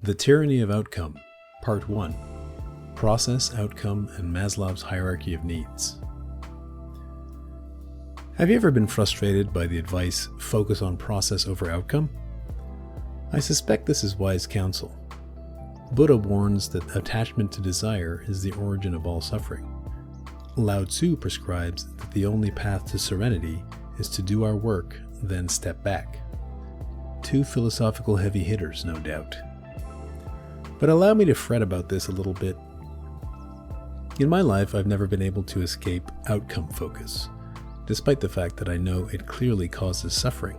The Tyranny of Outcome, Part 1, Process, Outcome, and Maslow's Hierarchy of Needs. Have you ever been frustrated by the advice, focus on process over outcome? I suspect this is wise counsel. Buddha warns that attachment to desire is the origin of all suffering. Lao Tzu prescribes that the only path to serenity is to do our work, then step back. Two philosophical heavy hitters, no doubt. But allow me to fret about this a little bit. In my life, I've never been able to escape outcome focus, despite the fact that I know it clearly causes suffering.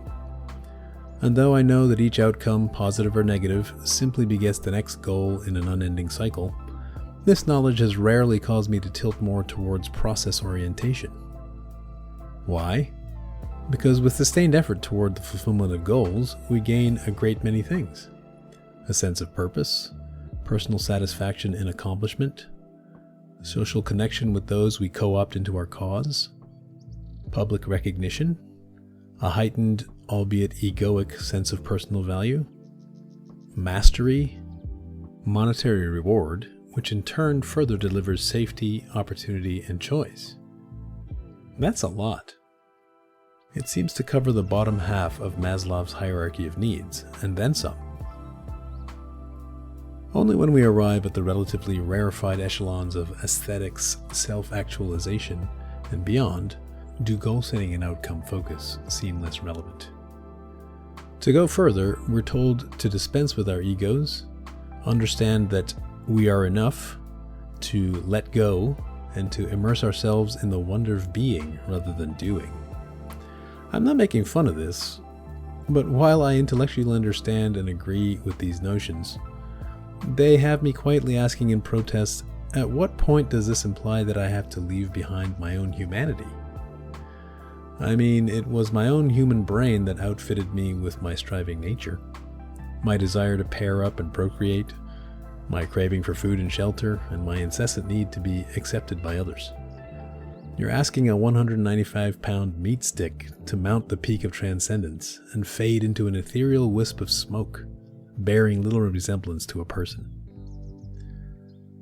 And though I know that each outcome, positive or negative, simply begets the next goal in an unending cycle, this knowledge has rarely caused me to tilt more towards process orientation. Why? Because with sustained effort toward the fulfillment of goals, we gain a great many things. A sense of purpose, personal satisfaction in accomplishment, social connection with those we co-opt into our cause, public recognition, a heightened, albeit egoic, sense of personal value, mastery, monetary reward, which in turn further delivers safety, opportunity, and choice. That's a lot. It seems to cover the bottom half of Maslow's hierarchy of needs, and then some. Only when we arrive at the relatively rarefied echelons of aesthetics, self-actualization, and beyond, do goal setting and outcome focus seem less relevant. To go further, we're told to dispense with our egos, understand that we are enough, to let go, and to immerse ourselves in the wonder of being rather than doing. I'm not making fun of this, but while I intellectually understand and agree with these notions, they have me quietly asking in protest, at what point does this imply that I have to leave behind my own humanity? I mean, it was my own human brain that outfitted me with my striving nature, my desire to pair up and procreate, my craving for food and shelter, and my incessant need to be accepted by others. You're asking a 195-pound meat stick to mount the peak of transcendence and fade into an ethereal wisp of smoke, bearing little resemblance to a person.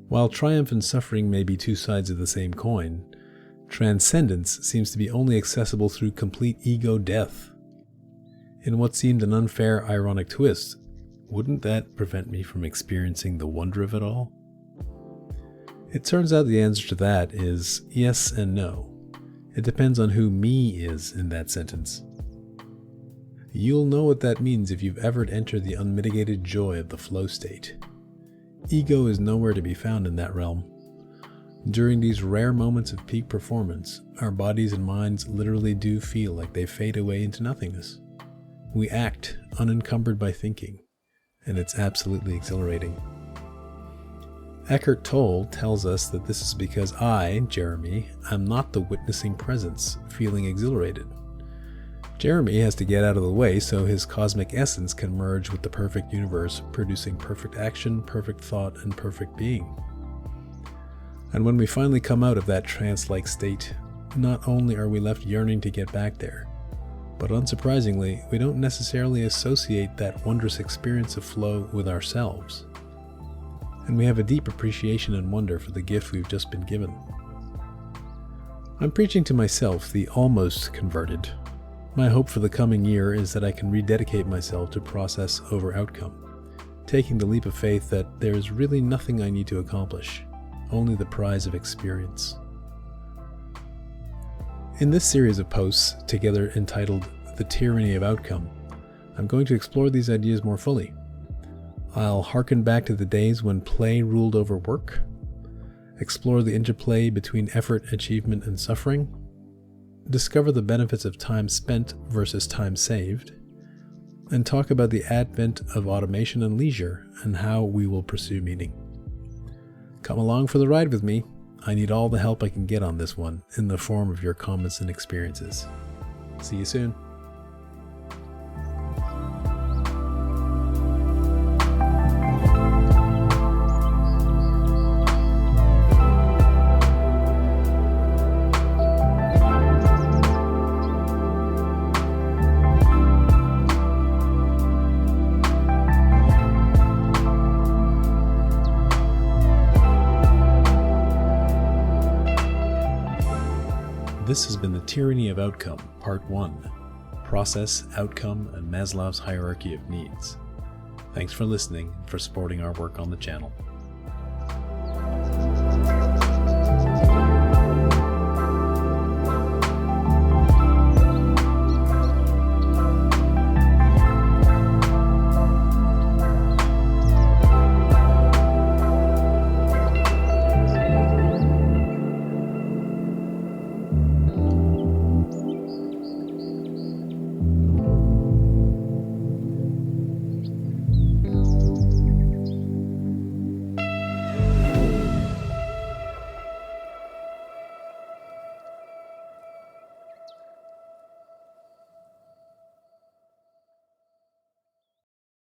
While triumph and suffering may be two sides of the same coin, transcendence seems to be only accessible through complete ego death. In what seemed an unfair, ironic twist, wouldn't that prevent me from experiencing the wonder of it all? It turns out the answer to that is yes and no. It depends on who me is in that sentence. You'll know what that means if you've ever entered the unmitigated joy of the flow state. Ego is nowhere to be found in that realm. During these rare moments of peak performance, our bodies and minds literally do feel like they fade away into nothingness. We act unencumbered by thinking, and it's absolutely exhilarating. Eckhart Tolle tells us that this is because I, Jeremy, am not the witnessing presence, feeling exhilarated. Jeremy has to get out of the way so his cosmic essence can merge with the perfect universe, producing perfect action, perfect thought, and perfect being. And when we finally come out of that trance-like state, not only are we left yearning to get back there, but unsurprisingly, we don't necessarily associate that wondrous experience of flow with ourselves. And we have a deep appreciation and wonder for the gift we've just been given. I'm preaching to myself, the almost converted. My hope for the coming year is that I can rededicate myself to process over outcome, taking the leap of faith that there is really nothing I need to accomplish, only the prize of experience. In this series of posts, together entitled The Tyranny of Outcome, I'm going to explore these ideas more fully. I'll hearken back to the days when play ruled over work, explore the interplay between effort, achievement, and suffering, discover the benefits of time spent versus time saved, and talk about the advent of automation and leisure and how we will pursue meaning. Come along for the ride with me. I need all the help I can get on this one in the form of your comments and experiences. See you soon. This has been the Tyranny of Outcome, Part 1, Process, Outcome, and Maslow's Hierarchy of Needs. Thanks for listening and for supporting our work on the channel.